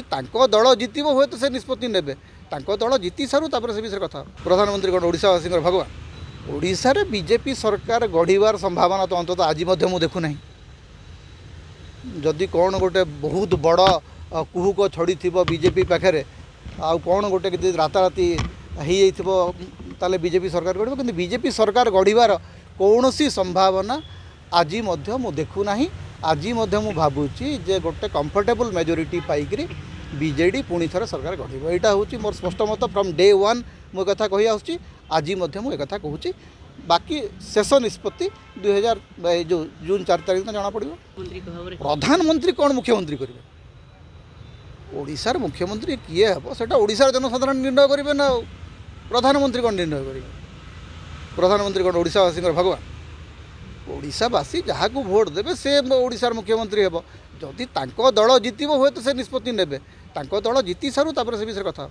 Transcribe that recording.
जदि दल जितब हुए तो से निष्पत्ति ने दल जीति सारू से विषय कथा प्रधानमंत्री कौन ओडावासी भगवान ओडार बीजेपी सरकार गढ़वार संभावना तो अंततः आज मुझे देखूना जदि कौन गोटे बहुत बड़ कुहुक छड़ी थी बीजेपी पाखे आउ कौन गोटे कि राताराति हो बीजेपी सरकार गढ़ कि बीजेपी सरकार गढ़वार कौन सी संभावना आज मु देखूना आज मु भावुची जे गोटे कंफर्टेबल मेजोरिटी पाइकरी बीजेडी पुणी थरे सरकार गढ़ यहाँ हूँ मोर स्पष्ट मत फ्रॉम डे वन मुझे कथा कही आसूँ आज मुझे कथा कहूँ बाकी शेष निष्पत्ति 2000 जो जून 4 तारीख जना पड़ो प्रधानमंत्री कौन मुख्यमंत्री करेंगे ओडिशार मुख्यमंत्री किए हम से ओडिशार जनसाधारण निर्णय करेंगे ना प्रधानमंत्री कौन निर्णय करेंगे प्रधानमंत्री कौन ओडावासी भगवान ओडावासी जहाँ को भोट देवे से ओडार मुख्यमंत्री हे जदि दल जितब हुए तो से निष्पत्ति ने दल जीति सारू से विषय कथा।